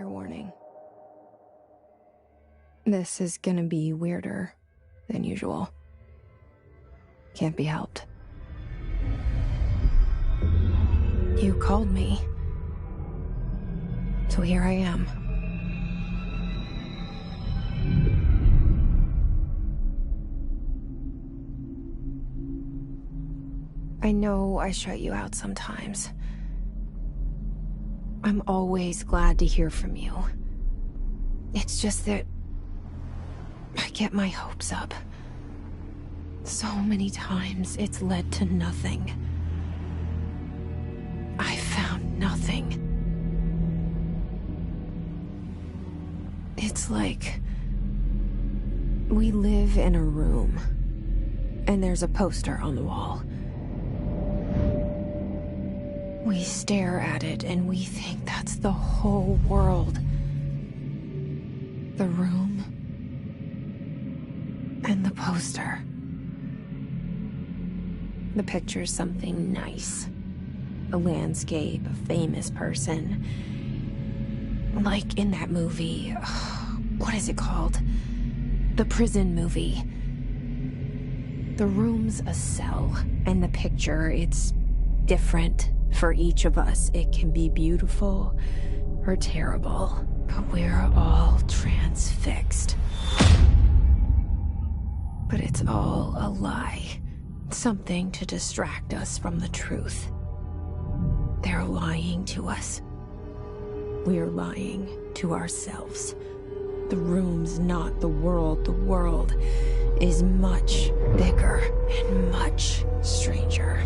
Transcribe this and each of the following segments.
Fair warning. This is gonna be weirder than usual. Can't be helped. You called me. So here I am. I know I shut you out sometimes. I'm always glad to hear from you. It's just that I get my hopes up. So many times it's led to nothing. I found nothing. It's like we live in a room, and there's a poster on the wall. We stare at it and we think that's the whole world. The room and the poster. The picture's something nice. A landscape, a famous person. Like in that movie, what is it called? The prison movie. The room's a cell, and the picture, it's different for each of us. It can be beautiful or terrible, but we're all transfixed. But it's all a lie. Something to distract us from the truth. They're lying to us. We're lying to ourselves. The room's not the world. The world is much bigger and much stranger.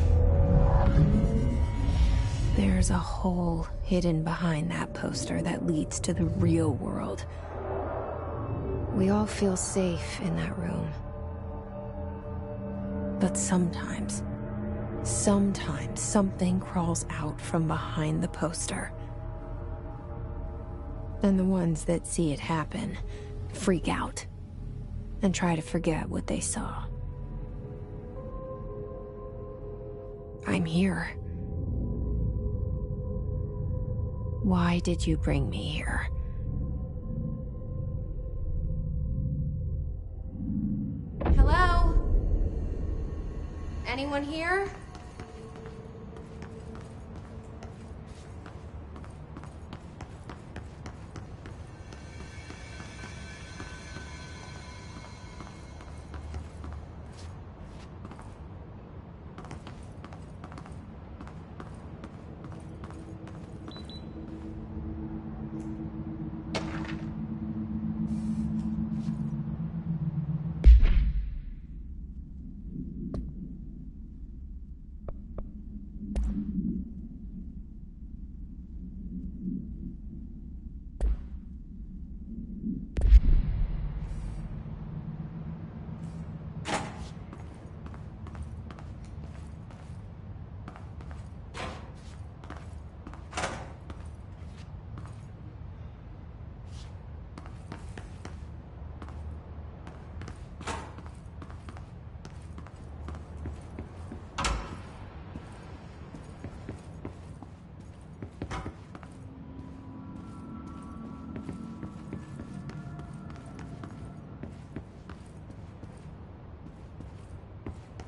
There's a hole hidden behind that poster that leads to the real world. We all feel safe in that room. But sometimes something crawls out from behind the poster. And the ones that see it happen freak out and try to forget what they saw. I'm here. Why did you bring me here? Hello? Anyone here?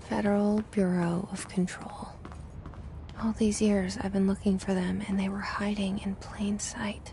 Federal Bureau of Control. All these years I've been looking for them, and they were hiding in plain sight.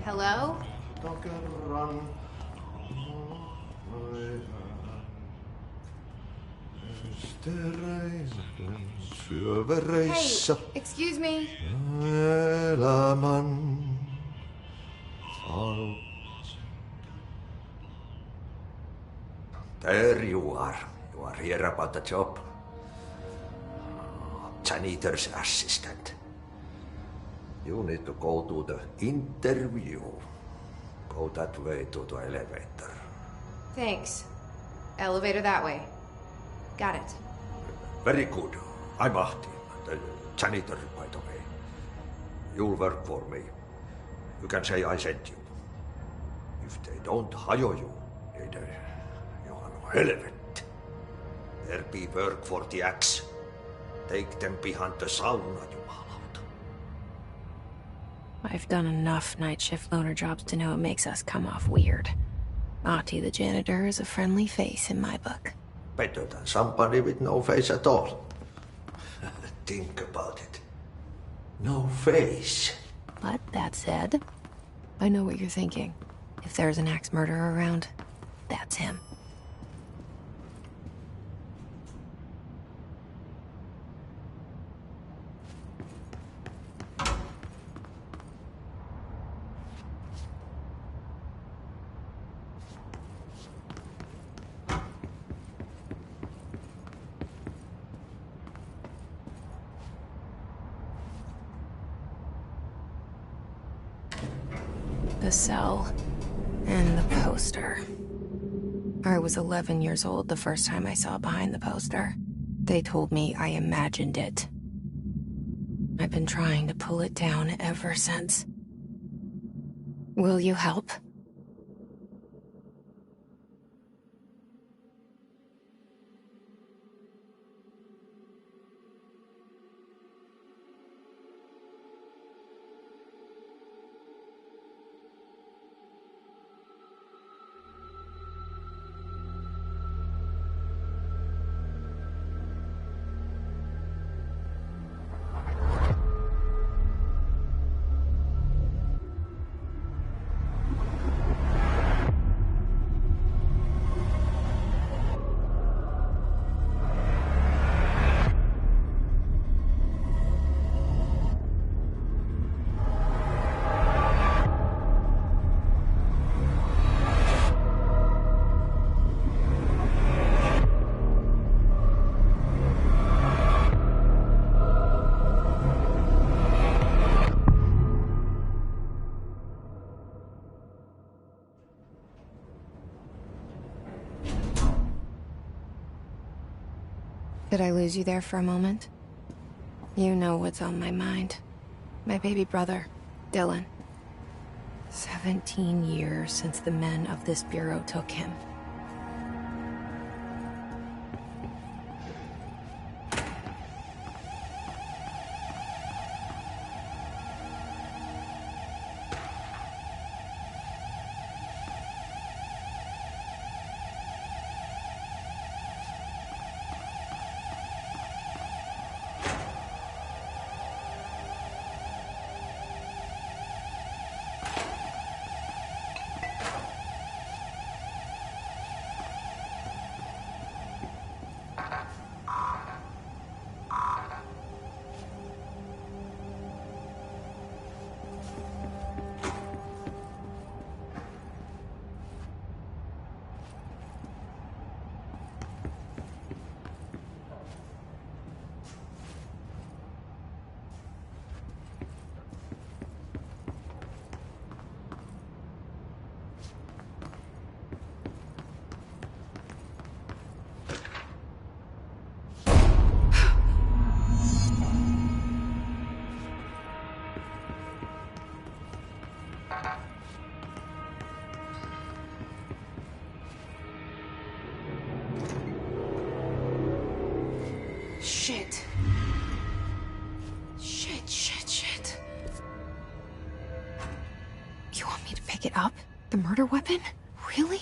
Hello? Hey, excuse me. There you are. You are here about the job. Janitor's assistant. You need to go to the interview. Go that way to the elevator. Thanks. Elevator that way. Got it. Very good. I'm Ahti, the janitor, by the way. You'll work for me. You can say I sent you. If they don't hire you, you are no helvet. There be work for the axe. Take them behind the sauna, jumalauta. I've done enough night shift loner jobs to know it makes us come off weird. Ahti the janitor is a friendly face in my book. Better than somebody with no face at all. Think about it. No face. But that said, I know what you're thinking. If there's an axe murderer around, that's him. The cell. And the poster. I was 11 years old the first time I saw behind the poster. They told me I imagined it. I've been trying to pull it down ever since. Will you help? Did I lose you there for a moment? You know what's on my mind. My baby brother, Dylan. 17 years since the men of this bureau took him. Shit. Shit. You want me to pick it up? The murder weapon? Really?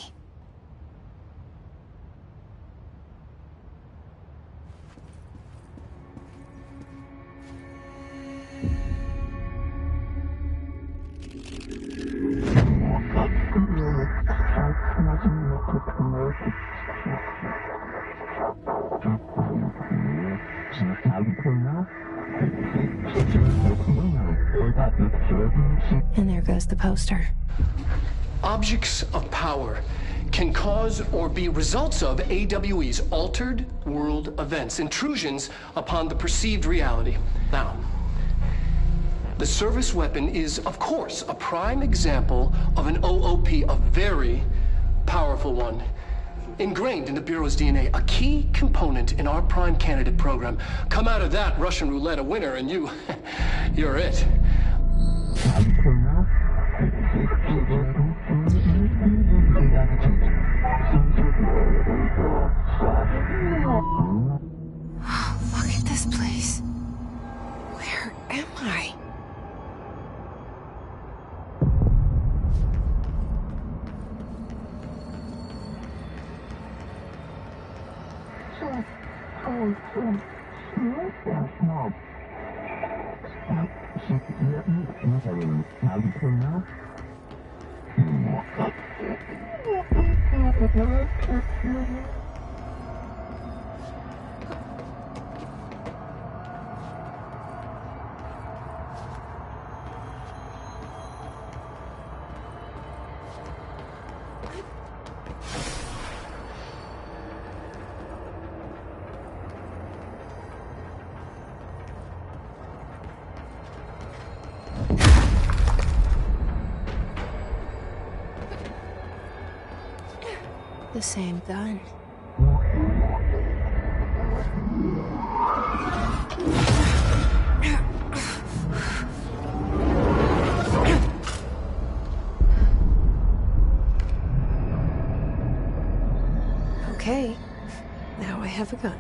And there goes the poster. Objects of power can cause or be results of AWE's altered world events, intrusions upon the perceived reality. Now, the service weapon is, of course, a prime example of an OOP, a very powerful one, ingrained in the Bureau's DNA, a key component in our prime candidate program. Come out of that Russian roulette a winner, and you're it. Oh, look at this place. Where am I? The same gun. Okay, now I have a gun.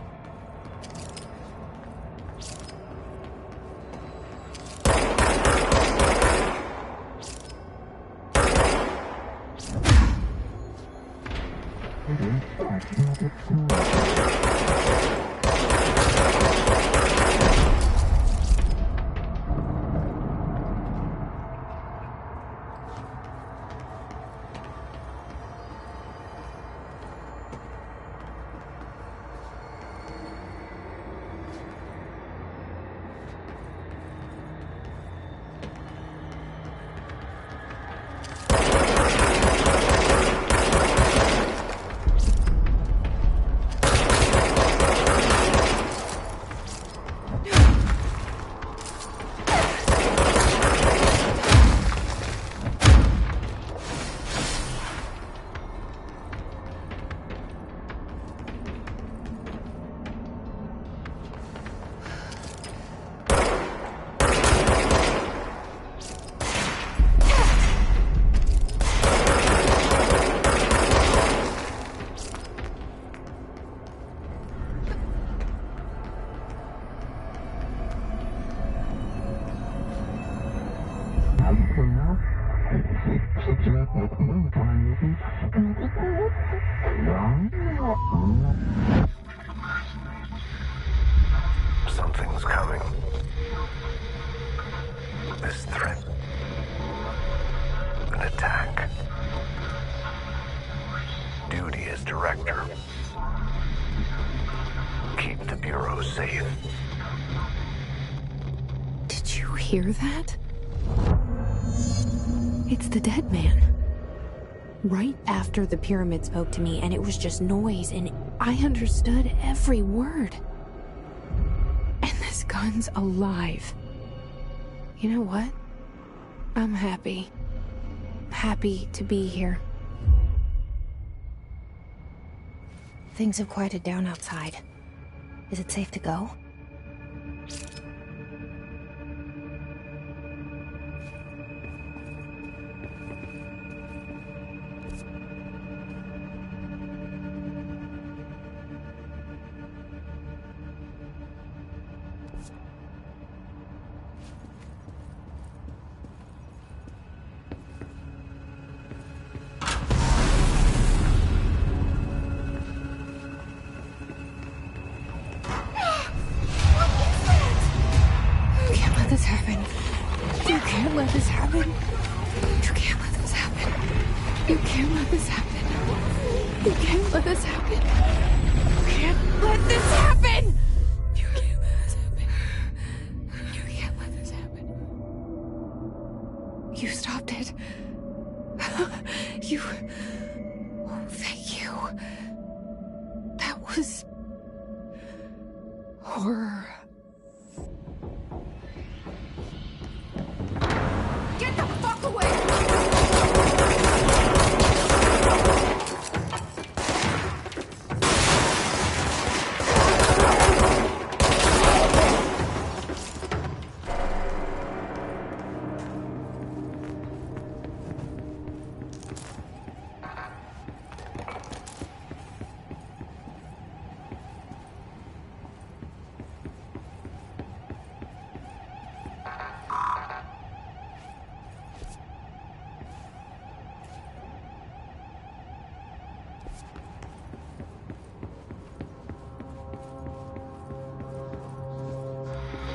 Something's coming. This threat. An attack. Duty as director. Keep the Bureau safe. Did you hear that? It's the dead man. Right after the pyramid spoke to me, and it was just noise, and I understood every word. And this gun's alive. You know what? I'm happy. Happy to be here. Things have quieted down outside. Is it safe to go? This happen. You can't let this happen. You can't let this happen. You can't let this happen. You can't let this happen. You can't let this happen! You can't let this happen. You can't let this happen. You stopped it. You... Oh, thank you. That was... horror. Get the fuck away!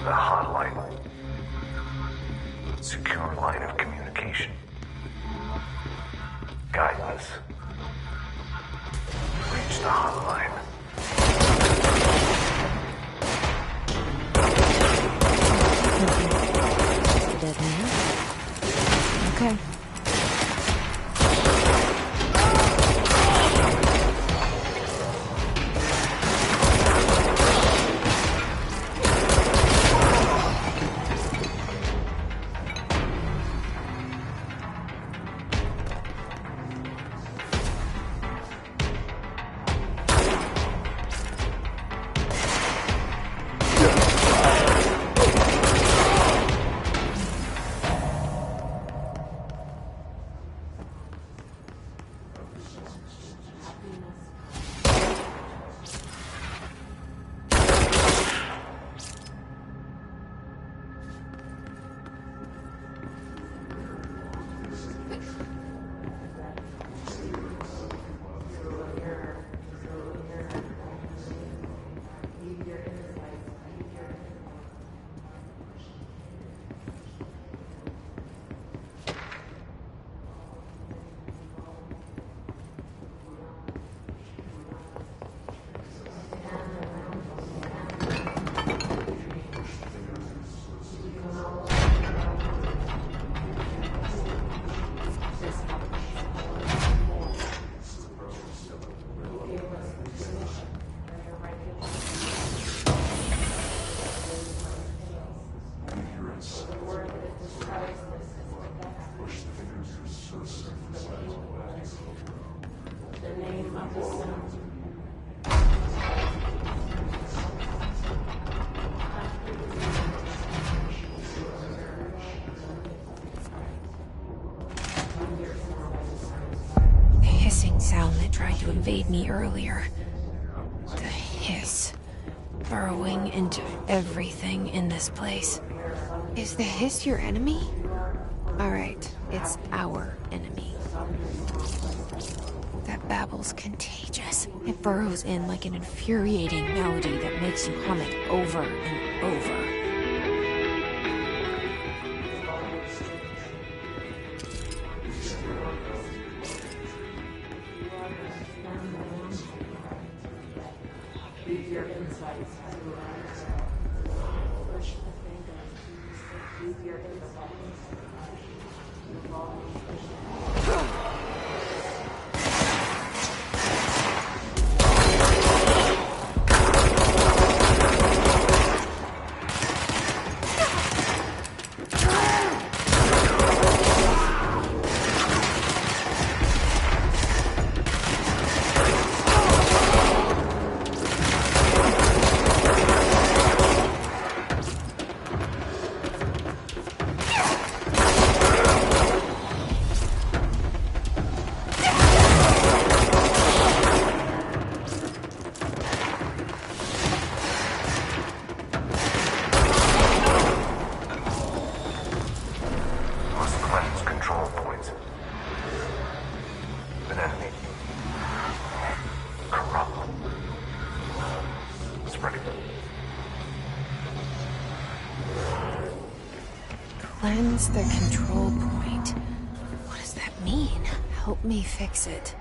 The hotline. Secure line of communication. Guidance. Reach the hotline. Dead man? Okay. Sound that tried to invade me earlier. The hiss. Burrowing into everything in this place. Is the hiss your enemy? Alright, it's our enemy. That babble's contagious. It burrows in like an infuriating melody that makes you hum it over and over. Cleanse the control point. What does that mean? Help me fix it.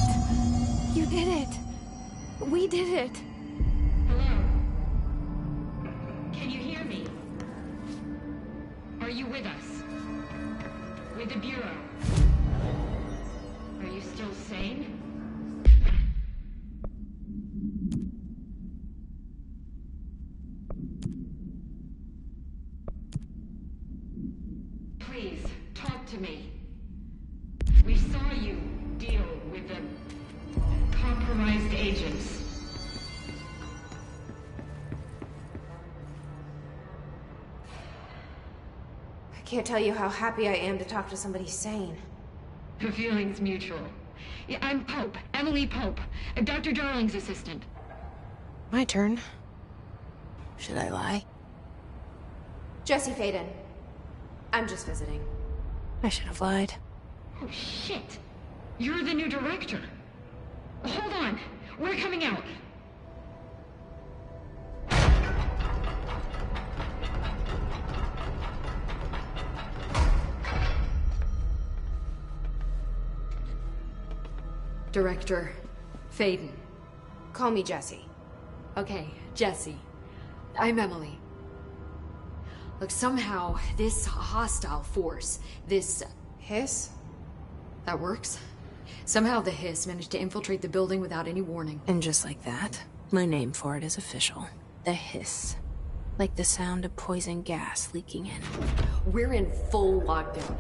it! You did it! We did it! Hello? Can you hear me? Are you with us? With the Bureau? Are you still sane? Please, talk to me. We saw you deal with the compromised agents. I can't tell you how happy I am to talk to somebody sane. The feeling's mutual. Yeah, I'm Pope, Emily Pope, Dr. Darling's assistant. My turn. Should I lie? Jesse Faden. I'm just visiting. I should have lied. Oh, shit. You're the new director. Hold on. We're coming out. Director Faden. Call me Jesse. Okay, Jesse. I'm Emily. Look, somehow this hostile force, this... Hiss? That works? Somehow the hiss managed to infiltrate the building without any warning. And just like that, my name for it is official. The hiss. Like the sound of poison gas leaking in. We're in full lockdown.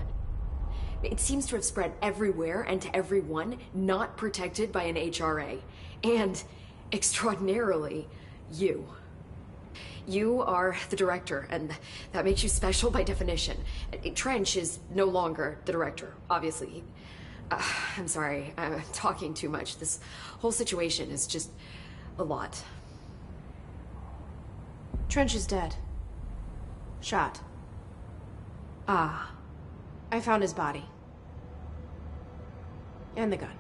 It seems to have spread everywhere and to everyone not protected by an HRA. And, extraordinarily, you. You are the director, and that makes you special by definition. Trench is no longer the director, obviously. I'm sorry, I'm talking too much. This whole situation is just a lot. Trench is dead. Shot. Ah. I found his body. And the gun.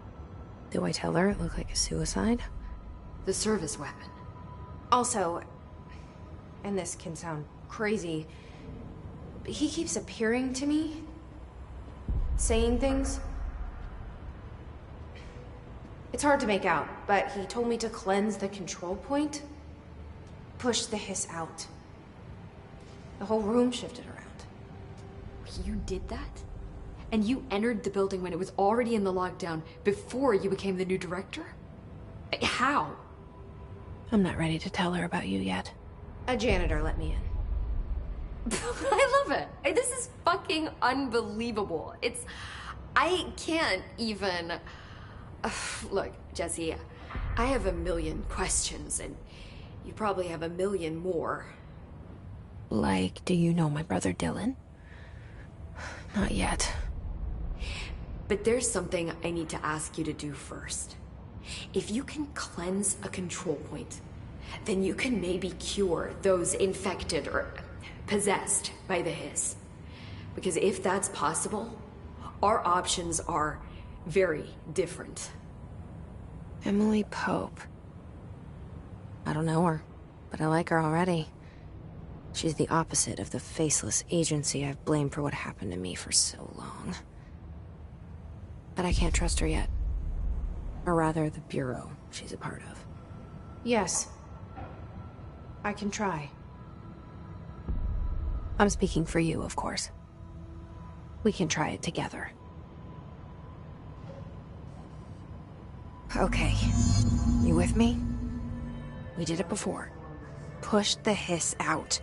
Do I tell her it looked like a suicide? The service weapon. Also, and this can sound crazy, but he keeps appearing to me, saying things. It's hard to make out, but he told me to cleanse the control point, push the hiss out. The whole room shifted around. You did that? And you entered the building when it was already in the lockdown before you became the new director? How? I'm not ready to tell her about you yet. A janitor let me in. I love it. This is fucking unbelievable. I can't even... Look, Jesse, I have a million questions, and you probably have a million more. Like, do you know my brother Dylan? Not yet. But there's something I need to ask you to do first. If you can cleanse a control point, then you can maybe cure those infected or possessed by the hiss. Because if that's possible, our options are very different. Emily Pope. I don't know her, but I like her already. She's the opposite of the faceless agency I've blamed for what happened to me for so long. But I can't trust her yet. Or rather, the Bureau she's a part of. Yes. I can try. I'm speaking for you, of course. We can try it together. Okay. You with me? We did it before. Push the hiss out.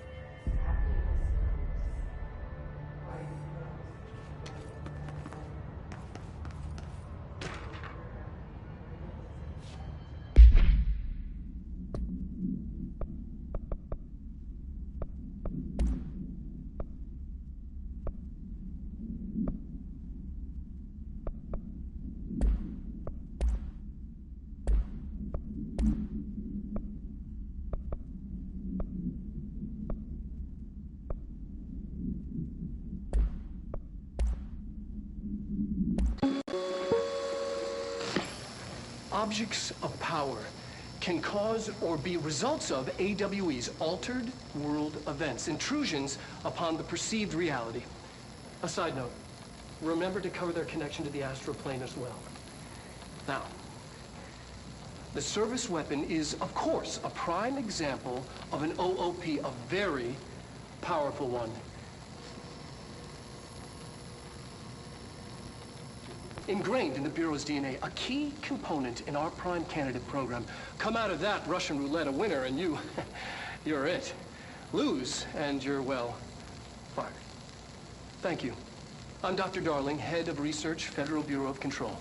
Objects of power can cause or be results of AWE's altered world events, intrusions upon the perceived reality. A side note, remember to cover their connection to the astral plane as well. Now, The service weapon is, of course, a prime example of an OOP, a very powerful one. Ingrained in the Bureau's DNA, a key component in our prime candidate program. Come out of that Russian roulette a winner and you're it. Lose and you're, well, fired. Thank you. I'm Dr. Darling, Head of Research, Federal Bureau of Control.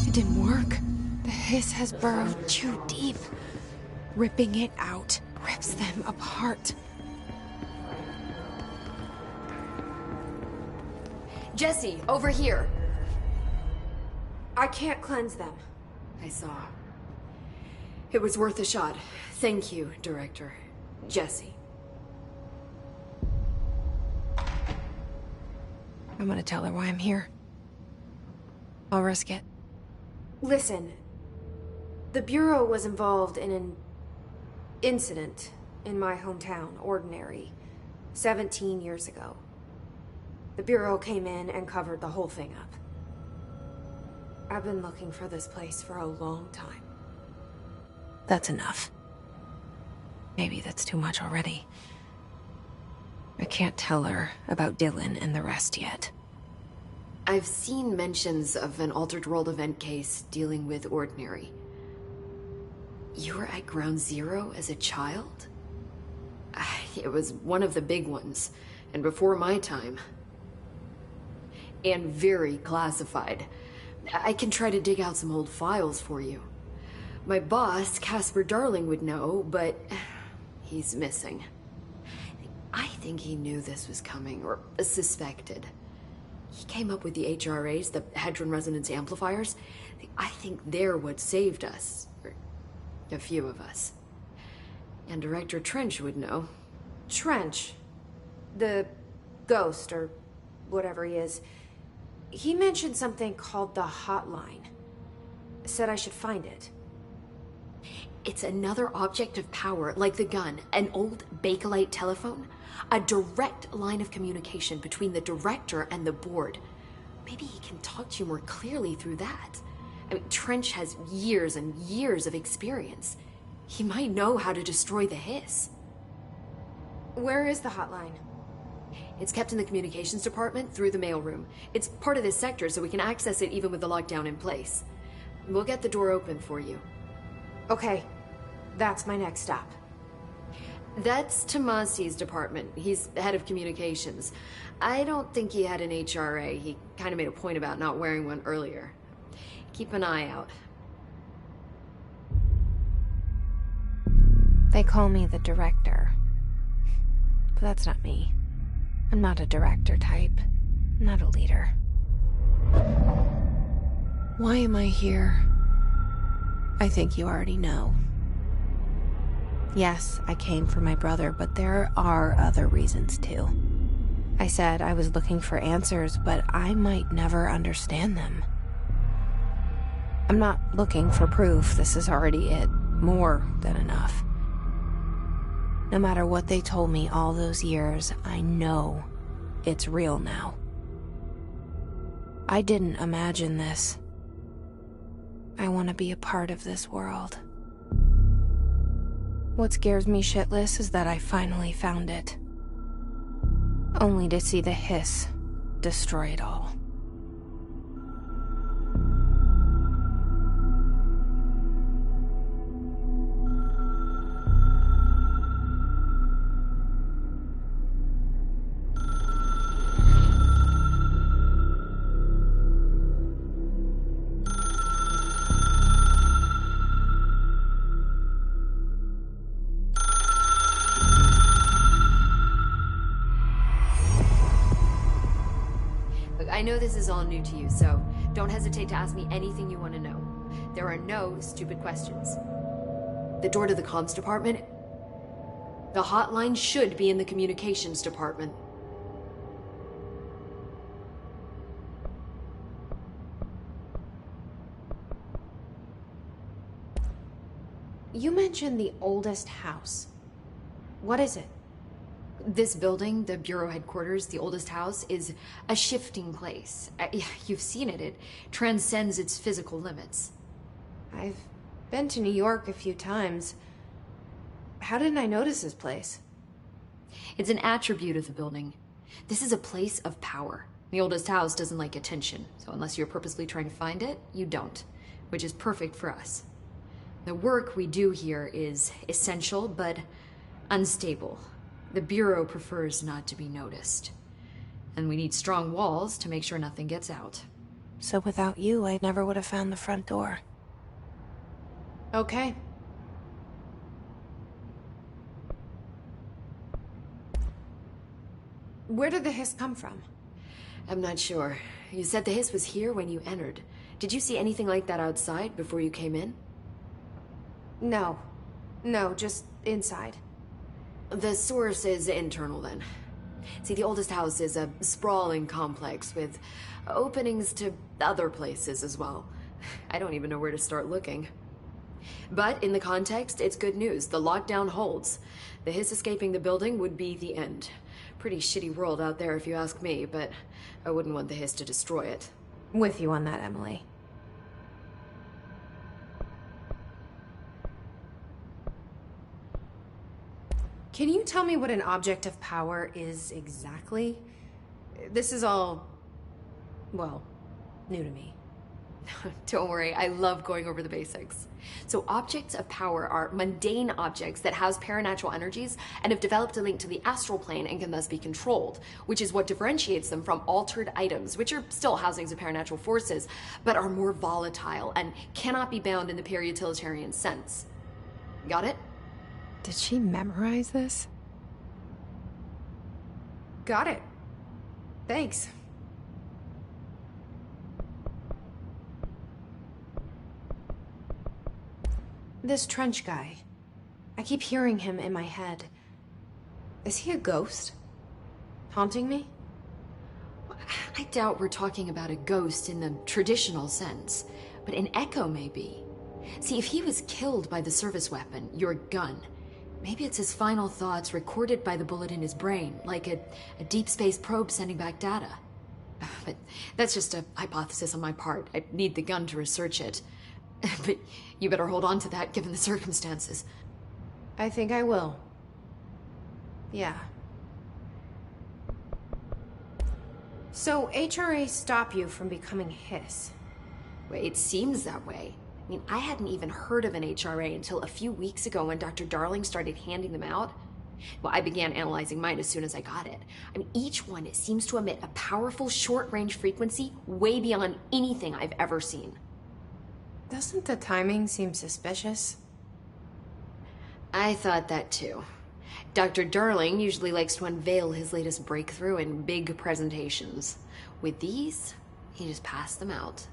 It didn't work. The hiss has burrowed too deep. Ripping it out rips them apart. Jesse, over here. I can't cleanse them. I saw. It was worth a shot. Thank you, Director. Jesse. I'm gonna tell her why I'm here. I'll risk it. Listen, the Bureau was involved in an incident in my hometown, Ordinary, 17 years ago. The Bureau came in and covered the whole thing up. I've been looking for this place for a long time. That's enough. Maybe that's too much already. I can't tell her about Dylan and the rest yet. I've seen mentions of an Altered World event case dealing with Ordinary. You were at Ground Zero as a child? It was one of the big ones, and before my time. And very classified. I can try to dig out some old files for you. My boss, Casper Darling, would know, but he's missing. I think he knew this was coming, or suspected. He came up with the HRAs, the Hadron Resonance Amplifiers. I think they're what saved us. Or a few of us. And Director Trench would know. Trench, the ghost, or whatever he is, he mentioned something called the Hotline. Said I should find it. It's another object of power, like the gun, an old Bakelite telephone. A direct line of communication between the director and the board. Maybe he can talk to you more clearly through that. I mean, Trench has years and years of experience. He might know how to destroy the hiss. Where is the hotline? It's kept in the communications department through the mailroom. It's part of this sector, so we can access it even with the lockdown in place. We'll get the door open for you. Okay, that's my next stop. That's Tomasi's department. He's head of communications. I don't think he had an HRA. He kind of made a point about not wearing one earlier. Keep an eye out. They call me the director. But that's not me. I'm not a director type. I'm not a leader. Why am I here? I think you already know. Yes, I came for my brother, but there are other reasons too. I said I was looking for answers, but I might never understand them. I'm not looking for proof. This is already it. More than enough. No matter what they told me all those years, I know it's real now. I didn't imagine this. I want to be a part of this world. What scares me shitless is that I finally found it. Only to see the hiss destroy it all. I know this is all new to you, so don't hesitate to ask me anything you want to know. There are no stupid questions. The door to the comms department? The hotline should be in the communications department. You mentioned the oldest house. What is it? This building, the Bureau headquarters, the oldest house, is a shifting place. You've seen it. It transcends its physical limits. I've been to New York a few times. How didn't I notice this place? It's an attribute of the building. This is a place of power. The oldest house doesn't like attention, so unless you're purposely trying to find it, you don't, which is perfect for us. The work we do here is essential, but unstable. The Bureau prefers not to be noticed. And we need strong walls to make sure nothing gets out. So without you, I never would have found the front door. Okay. Where did the hiss come from? I'm not sure. You said the hiss was here when you entered. Did you see anything like that outside before you came in? No. No, just inside. The source is internal, then. See, the oldest house is a sprawling complex with openings to other places as well. I don't even know where to start looking. But in the context, it's good news. The lockdown holds. The hiss escaping the building would be the end. Pretty shitty world out there if you ask me, but I wouldn't want the hiss to destroy it. With you on that, Emily. Can you tell me what an object of power is exactly? This is all, well, new to me. Don't worry, I love going over the basics. So objects of power are mundane objects that house paranatural energies and have developed a link to the astral plane and can thus be controlled, which is what differentiates them from altered items, which are still housings of paranatural forces, but are more volatile and cannot be bound in the pure utilitarian sense. Got it? Did she memorize this? Got it. Thanks. This Trench guy. I keep hearing him in my head. Is he a ghost? Haunting me? I doubt we're talking about a ghost in the traditional sense, but an echo maybe. See, if he was killed by the service weapon, your gun, maybe it's his final thoughts recorded by the bullet in his brain, like a deep space probe sending back data. But that's just a hypothesis on my part. I need the gun to research it. But you better hold on to that given the circumstances. I think I will. Yeah. So HRA stop you from becoming Hiss? Well, it seems that way. I mean, I hadn't even heard of an HRA until a few weeks ago when Dr. Darling started handing them out. Well, I began analyzing mine as soon as I got it. I mean, each one seems to emit a powerful short-range frequency way beyond anything I've ever seen. Doesn't the timing seem suspicious? I thought that too. Dr. Darling usually likes to unveil his latest breakthrough in big presentations. With these, he just passed them out.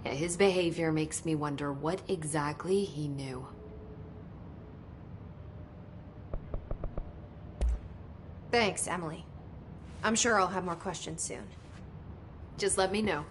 Yeah, his behavior makes me wonder what exactly he knew. Thanks, Emily. I'm sure I'll have more questions soon. Just let me know.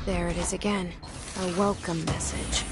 There it is again. A welcome message.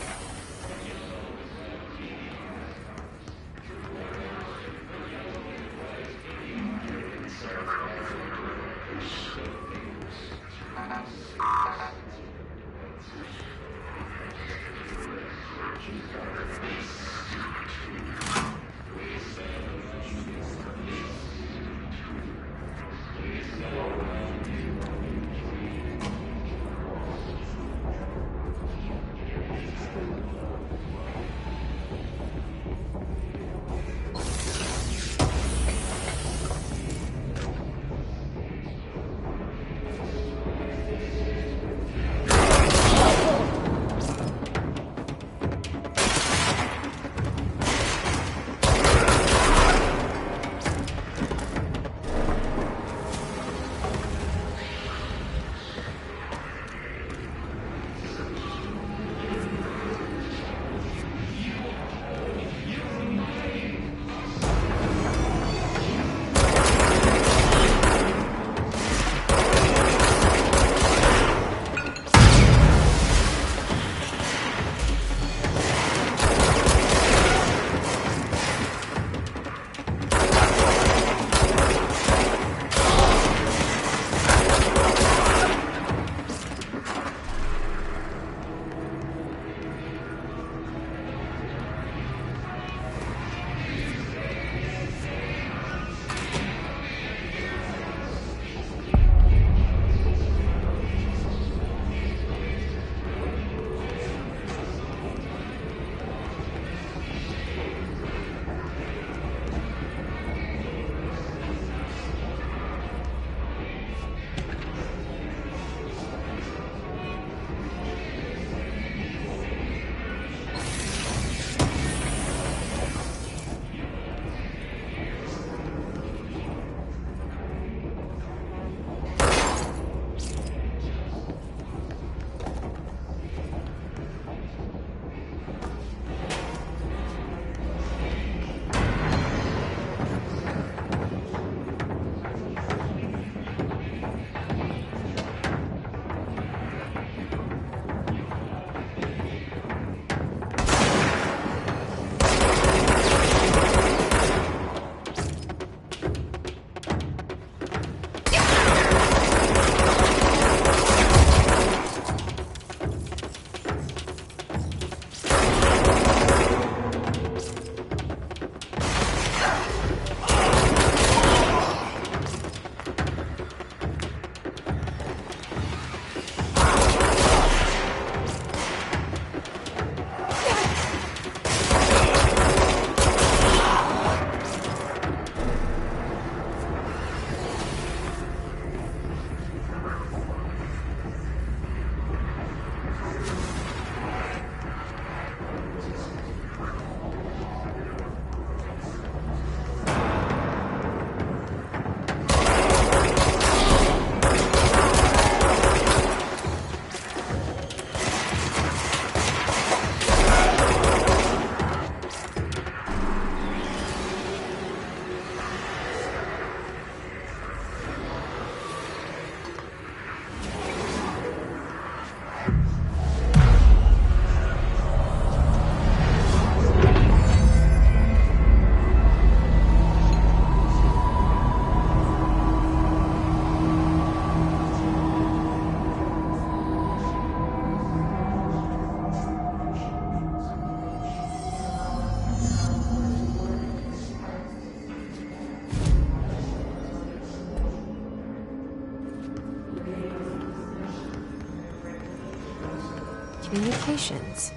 Communications.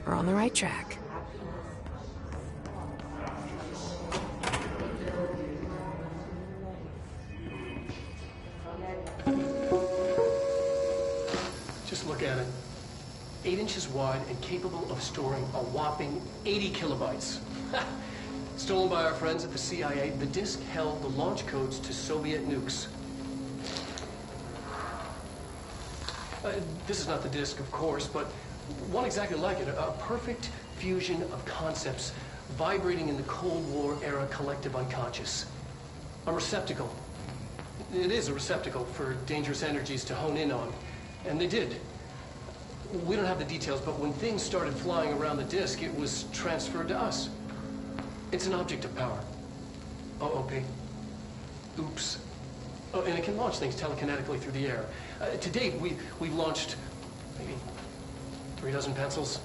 We're on the right track. Just look at it. 8 inches wide and capable of storing a whopping 80 kilobytes. Stolen by our friends at the CIA, the disk held the launch codes to Soviet nukes. This is not the disk, of course, but one exactly like it. A perfect fusion of concepts vibrating in the Cold War era collective unconscious. A receptacle. It is a receptacle for dangerous energies to hone in on. And they did. We don't have the details, but when things started flying around the disk, it was transferred to us. It's an object of power. OOP. Oops. Oh, and it can launch things telekinetically through the air. To date, we've launched maybe 3 dozen pencils.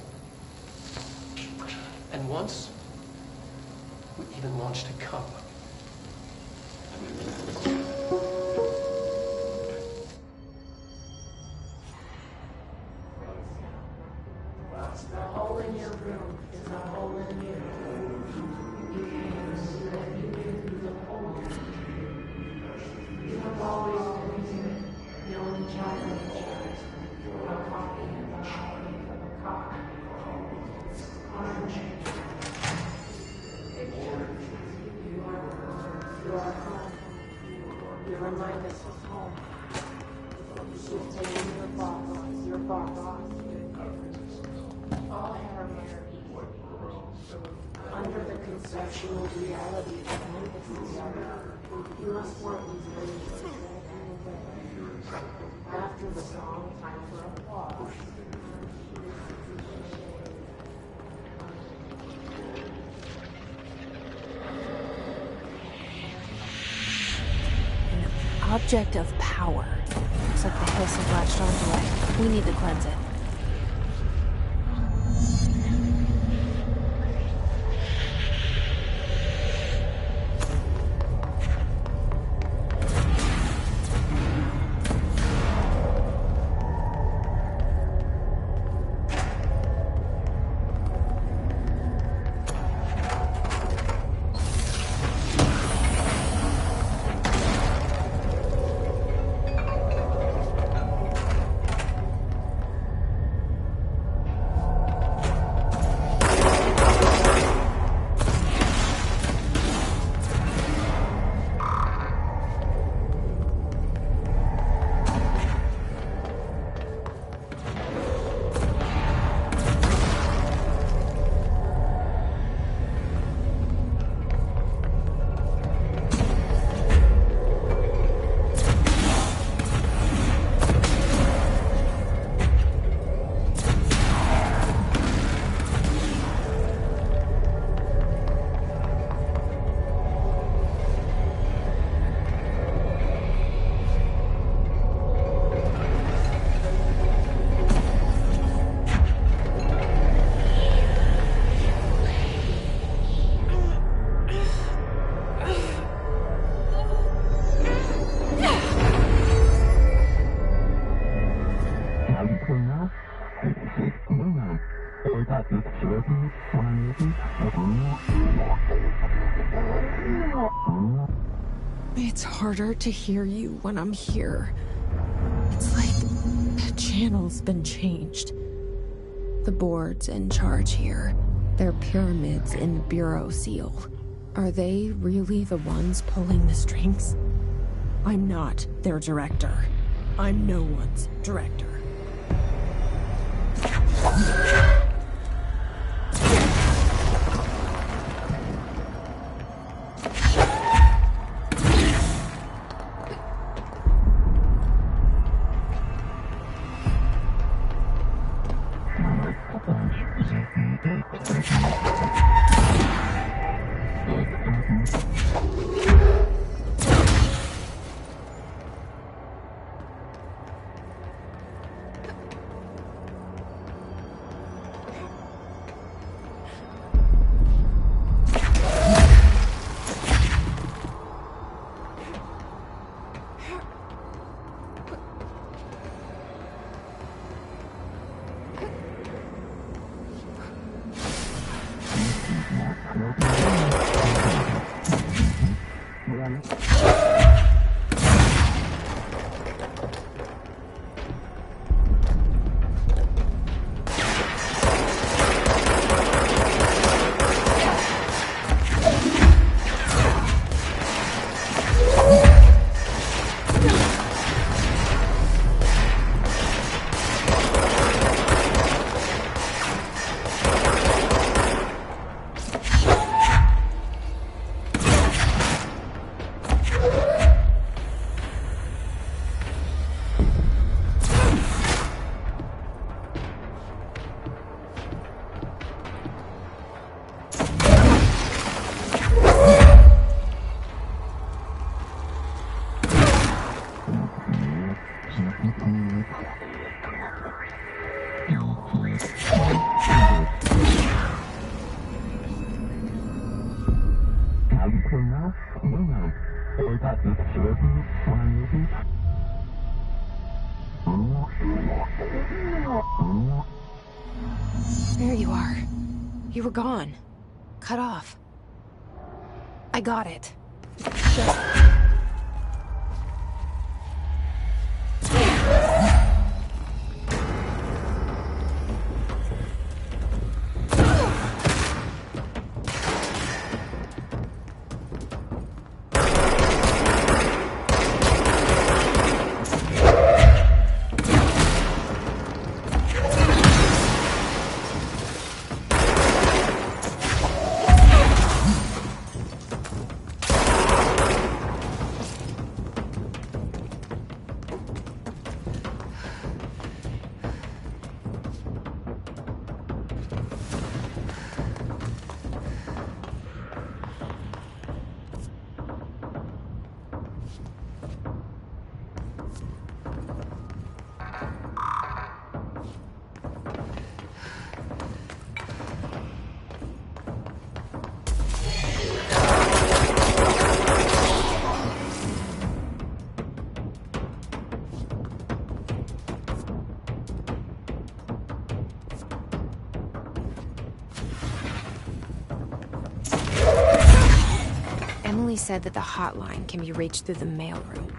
And once, we even launched a cup. The hole in your room is a hole in you. You can't see that you live through the hole. You have always been here. The only child in church. A copy of a copy of a copy. Orange. Picture. You are home. You remind us of home. You've taken your box. All have under the conceptual reality of empathy. You must work these ways after the song, time for applause. An object of power. Looks like the hiss have latched onto it. We need to cleanse it. It's harder to hear you when I'm here. It's like the channel's been changed. The board's in charge here. They're pyramids in the Bureau seal. Are they really the ones pulling the strings? I'm not their director. I'm no one's director. There you are. You were gone. Cut off. I got it. Just... Emily said that the hotline can be reached through the mailroom.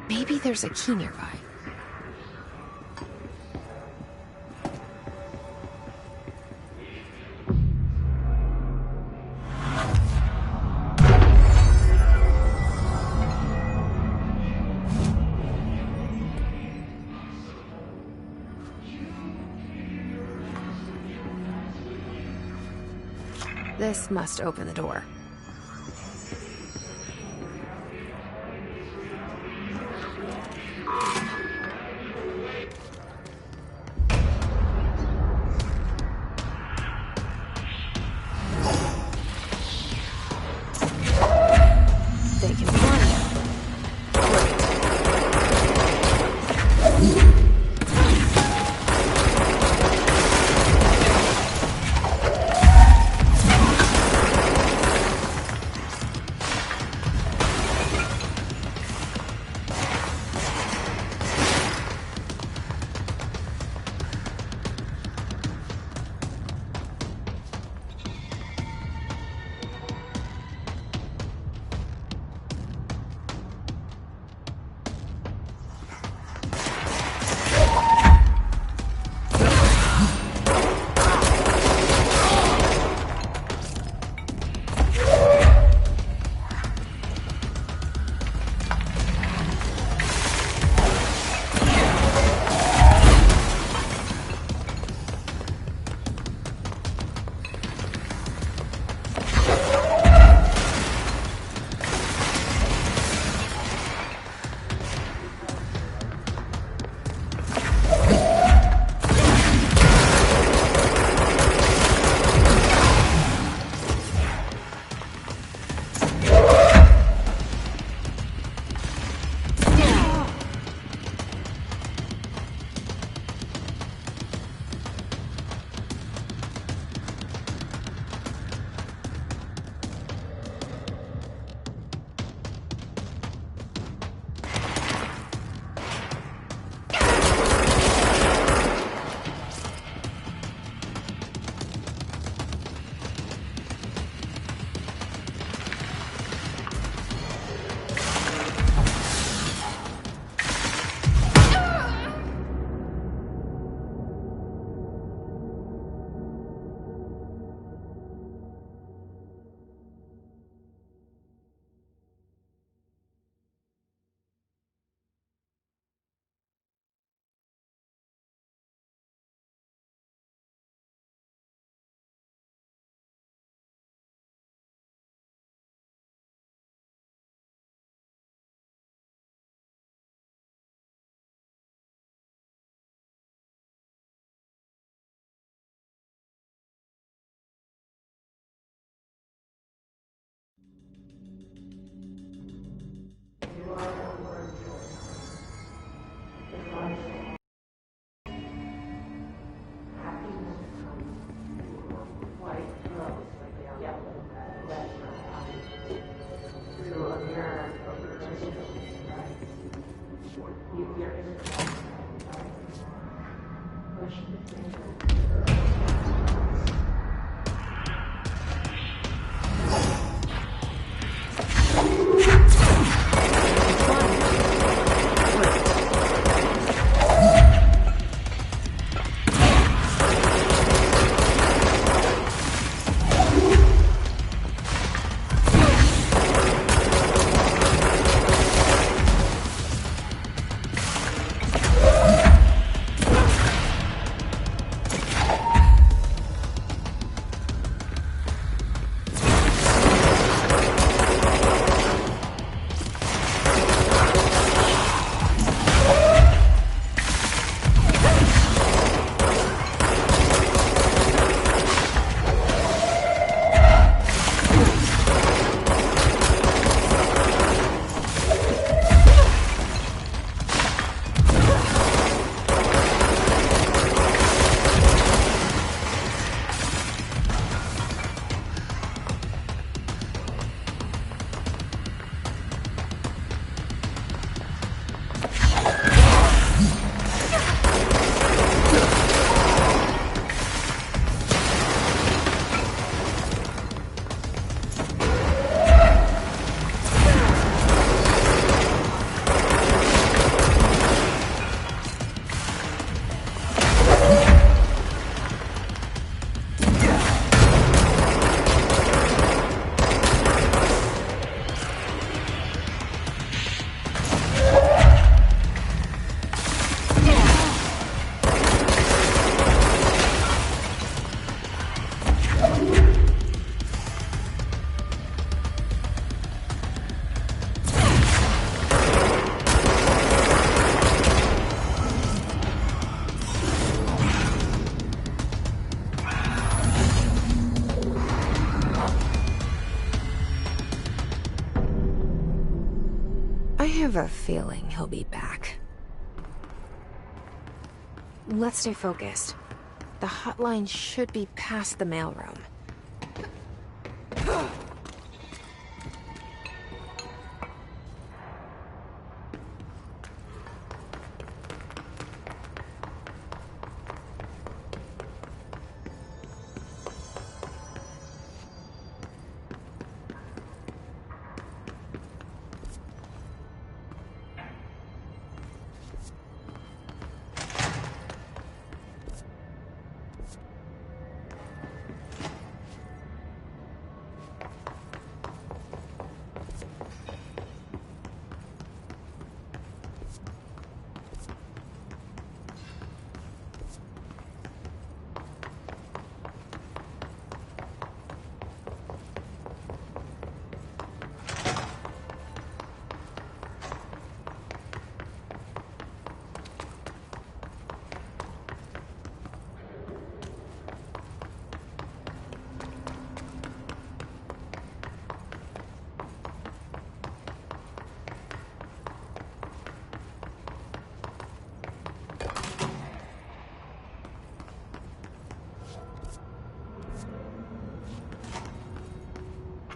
Maybe there's a key nearby. This must open the door. They can blind him. Great. I have a feeling he'll be back. Let's stay focused. The hotline should be past the mailroom.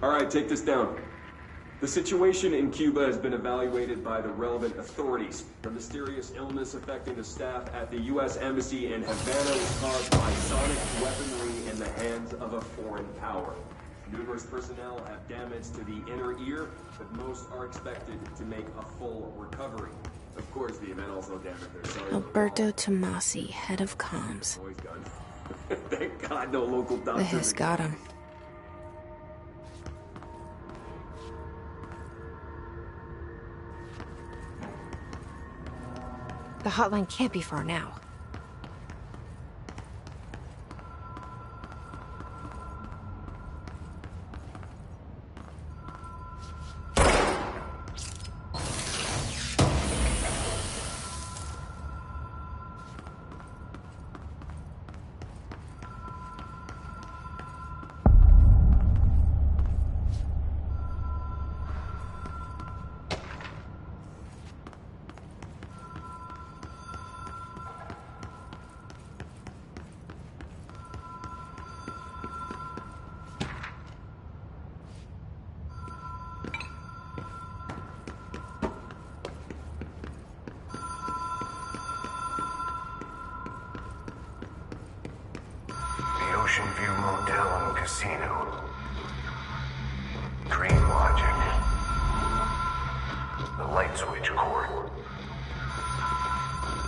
All right, take this down. The situation in Cuba has been evaluated by the relevant authorities. The mysterious illness affecting the staff at the U.S. Embassy in Havana was caused by sonic weaponry in the hands of a foreign power. Numerous personnel have damage to the inner ear, but most are expected to make a full recovery. Of course, the event also damaged their cellular. Alberto Tomasi, head of comms. Boys gun. Thank God no local doctors. The Hiss got him. The hotline can't be far now. Ocean View Motel and Casino. Dream Logic. The Light Switch Court.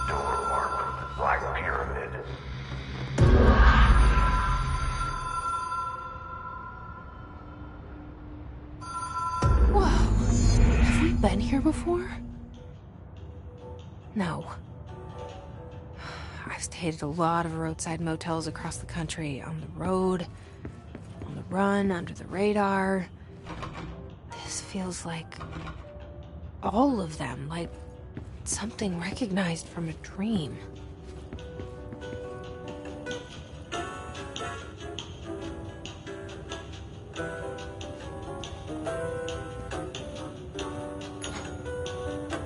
Door marked with the Black Pyramid. Whoa. Have we been here before? No. I've stayed at a lot of roadside motels across the country, on the road, on the run, under the radar. This feels like all of them, like something recognized from a dream.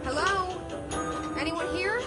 Hello? Anyone here?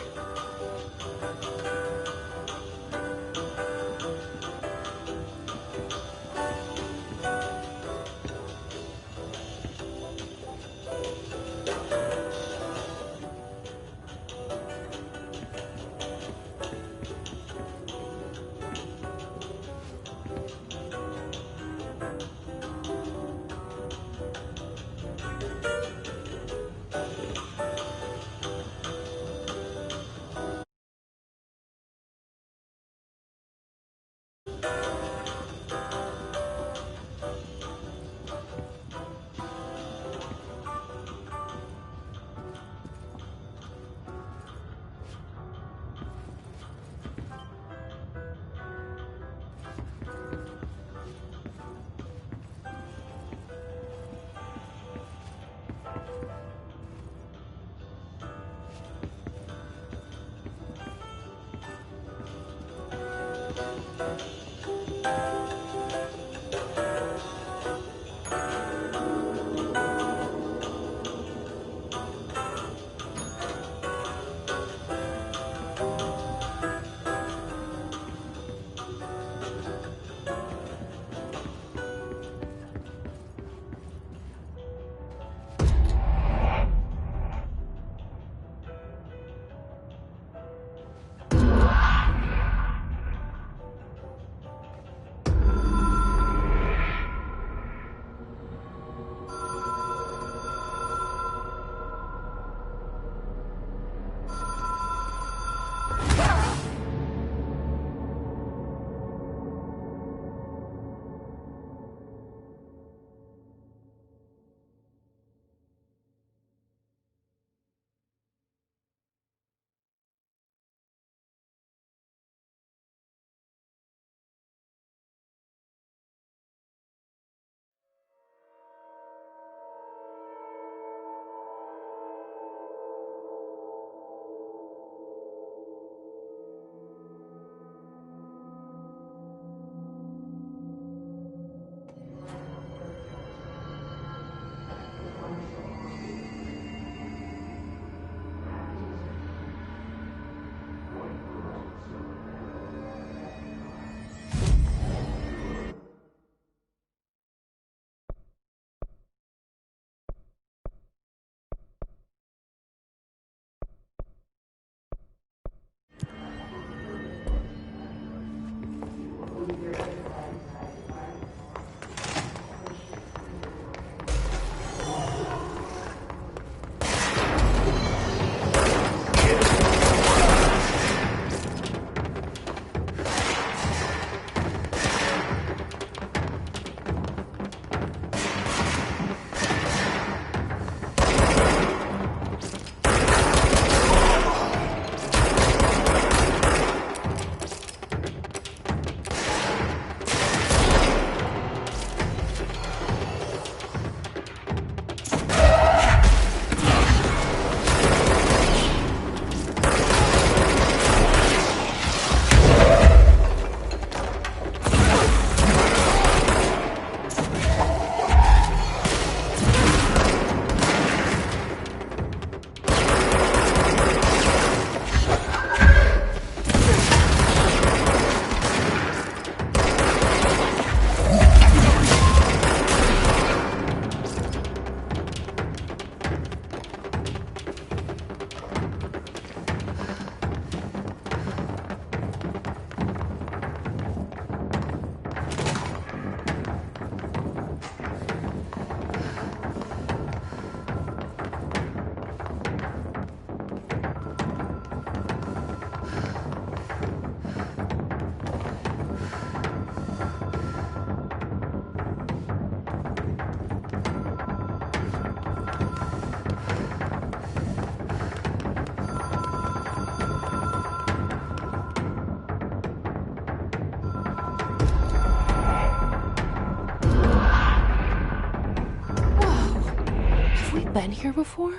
been here before?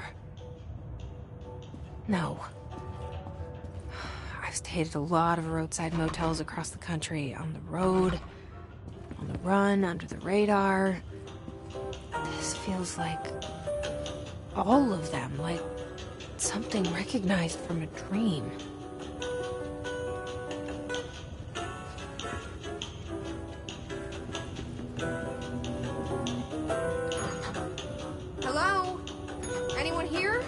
No. I've stayed at a lot of roadside motels across the country, on the road, on the run, under the radar. This feels like all of them, like something recognized from a dream. Hello? Anyone here?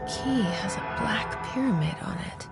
Key has a black pyramid on it.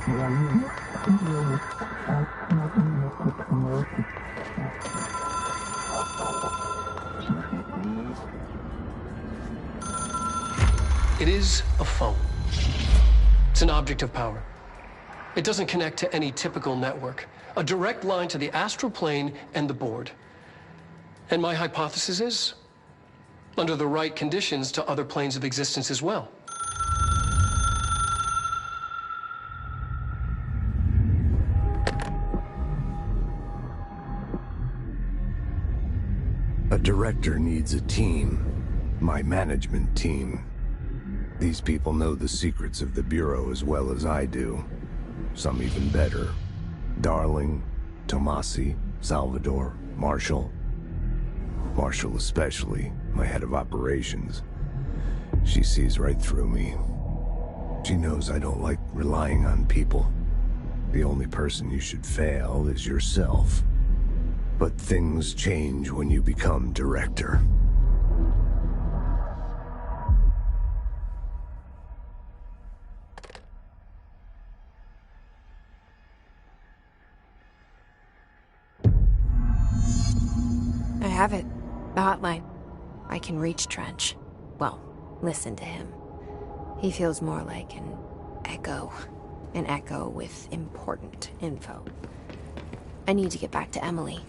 It is a phone. It's an object of power. It doesn't connect to any typical network. A direct line to the astral plane and the board. And my hypothesis is, under the right conditions, to other planes of existence as well. A director needs a team. My management team. These people know the secrets of the Bureau as well as I do. Some even better. Darling, Tomasi, Salvador, Marshall. Marshall especially, my head of operations. She sees right through me. She knows I don't like relying on people. The only person you should fail is yourself. But things change when you become director. I have it. The hotline. I can reach Trench. Well, listen to him. He feels more like an echo. An echo with important info. I need to get back to Emily.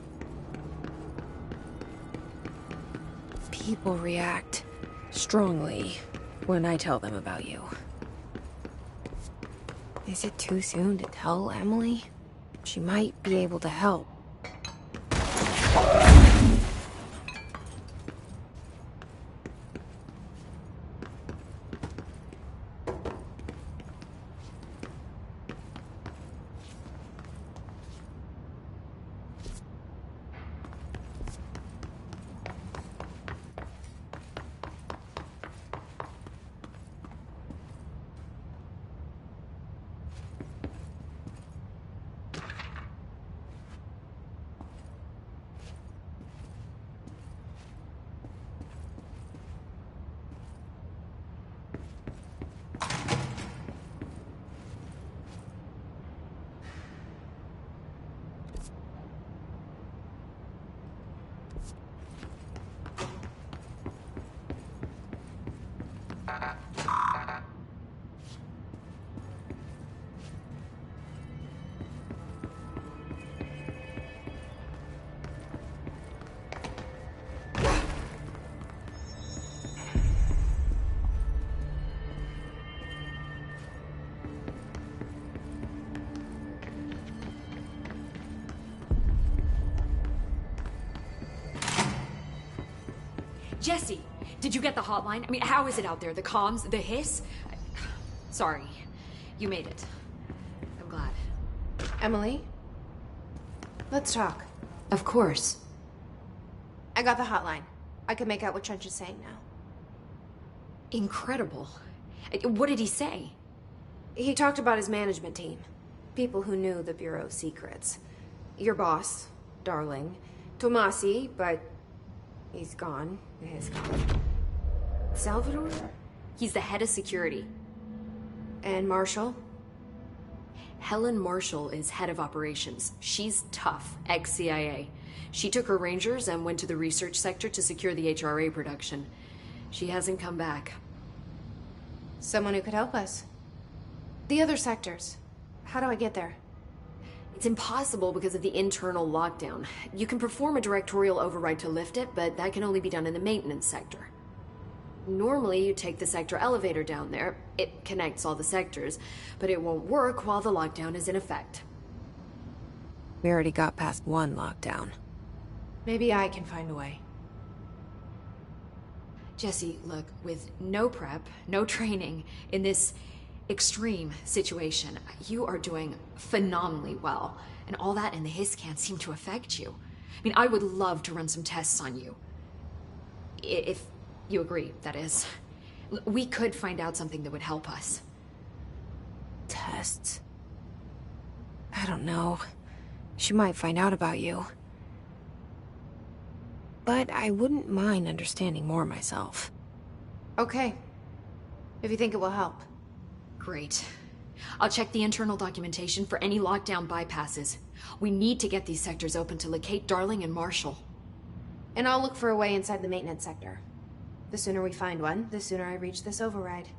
People react strongly when I tell them about you. Is it too soon to tell Emily? She might be able to help. Jesse, did you get the hotline? I mean, how is it out there? The comms? The hiss? Sorry. You made it. I'm glad. Emily? Let's talk. Of course. I got the hotline. I can make out what Trench is saying now. Incredible. What did he say? He talked about his management team. People who knew the Bureau's secrets. Your boss, Darling. Tomasi, but he's gone. He's gone. Salvador? He's the head of security. And Marshall? Helen Marshall is head of operations. She's tough, ex-CIA. She took her Rangers and went to the research sector to secure the HRA production. She hasn't come back. Someone who could help us. The other sectors. How do I get there? It's impossible because of the internal lockdown. You can perform a directorial override to lift it, but that can only be done in the maintenance sector. Normally, you take the sector elevator down there. It connects all the sectors, but it won't work while the lockdown is in effect. We already got past one lockdown. Maybe I can find a way. Jesse, look, with no prep, no training, in this extreme situation, you are doing phenomenally well. And all that in the hiss can't seem to affect you. I mean, I would love to run some tests on you. If you agree, that is. We could find out something that would help us. Tests? I don't know. She might find out about you. But I wouldn't mind understanding more myself. Okay. If you think it will help. Great. I'll check the internal documentation for any lockdown bypasses. We need to get these sectors open to locate Darling and Marshall. And I'll look for a way inside the maintenance sector. The sooner we find one, the sooner I reach this override.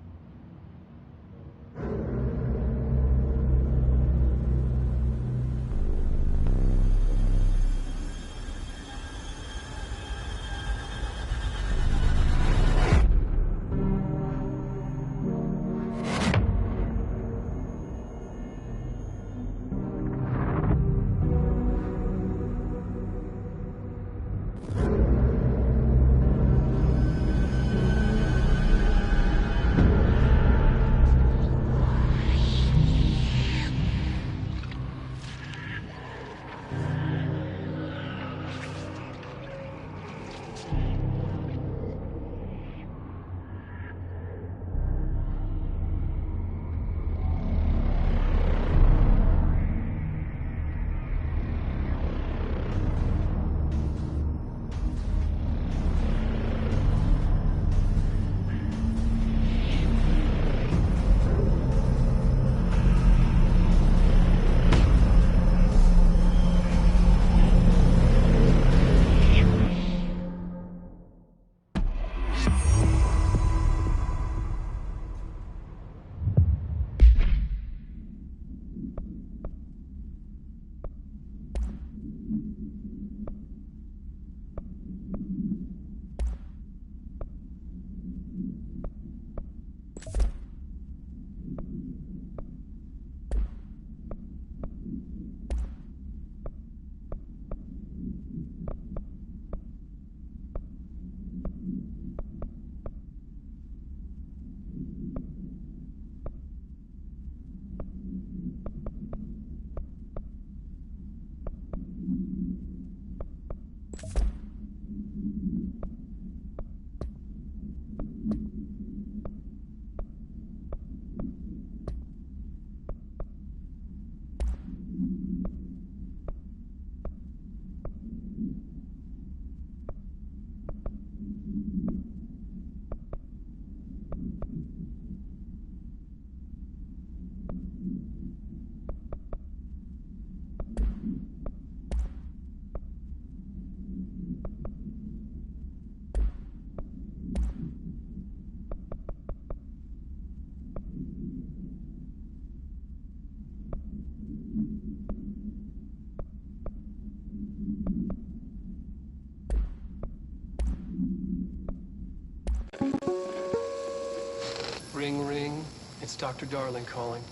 Ring, ring. It's Dr. Darling calling.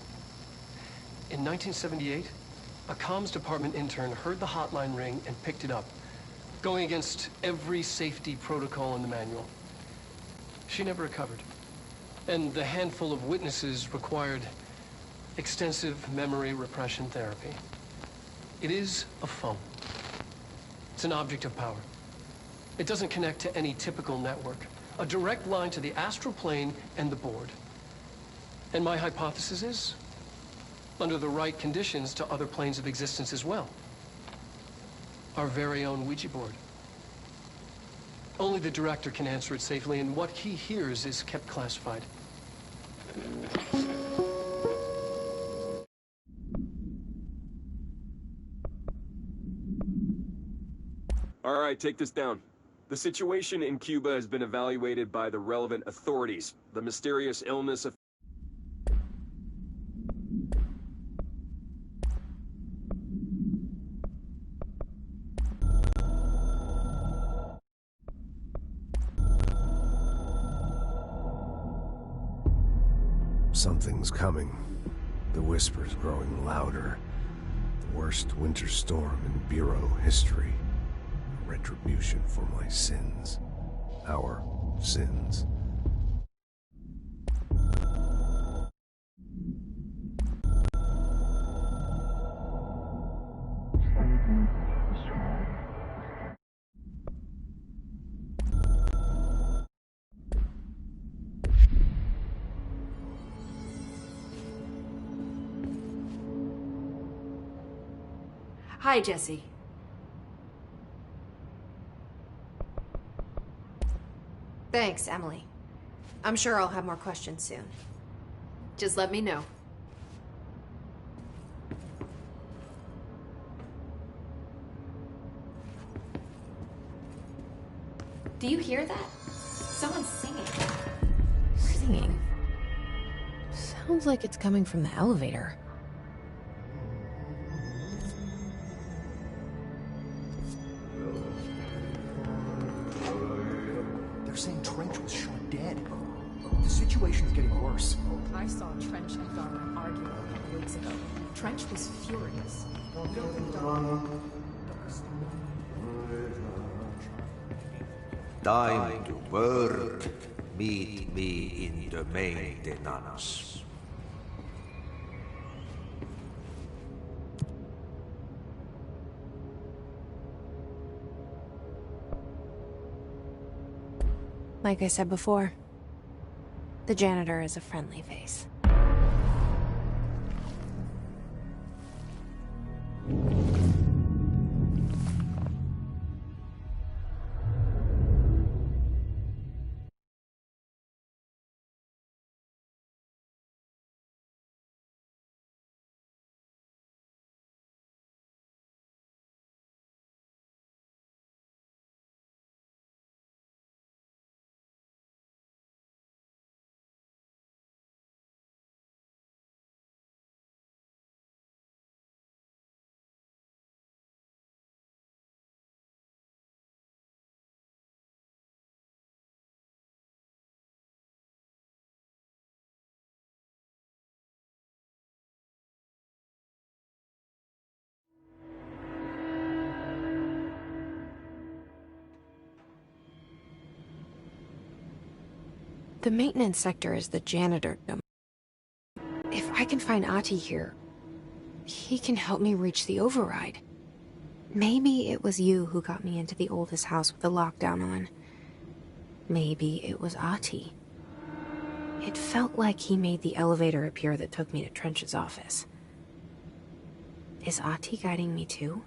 In 1978, a comms department intern heard the hotline ring and picked it up, going against every safety protocol in the manual. She never recovered. And the handful of witnesses required extensive memory repression therapy. It is a phone. It's an object of power. It doesn't connect to any typical network. A direct line to the astral plane and the board. And my hypothesis is, under the right conditions, to other planes of existence as well. Our very own Ouija board. Only the director can answer it safely, and what he hears is kept classified. All right, take this down. The situation in Cuba has been evaluated by the relevant authorities. The mysterious illness of... Something's coming. The whispers growing louder. The worst winter storm in Bureau history. Retribution for my sins. Our sins. Hi, Jesse. Thanks, Emily. I'm sure I'll have more questions soon. Just let me know. Do you hear that? Someone's singing. Singing? Sounds like it's coming from the elevator. They're saying Trench was shot dead. The situation's getting worse. I saw Trench and Darwin arguing a couple weeks ago. Trench was furious. You don't think Darwin... Time to work. Meet me in the maintenance. Like I said before, the janitor is a friendly face. The maintenance sector is the janitor domain. If I can find Ahti here, he can help me reach the override. Maybe it was you who got me into the oldest house with the lockdown on. Maybe it was Ahti. It felt like he made the elevator appear that took me to Trench's office. Is Ahti guiding me too?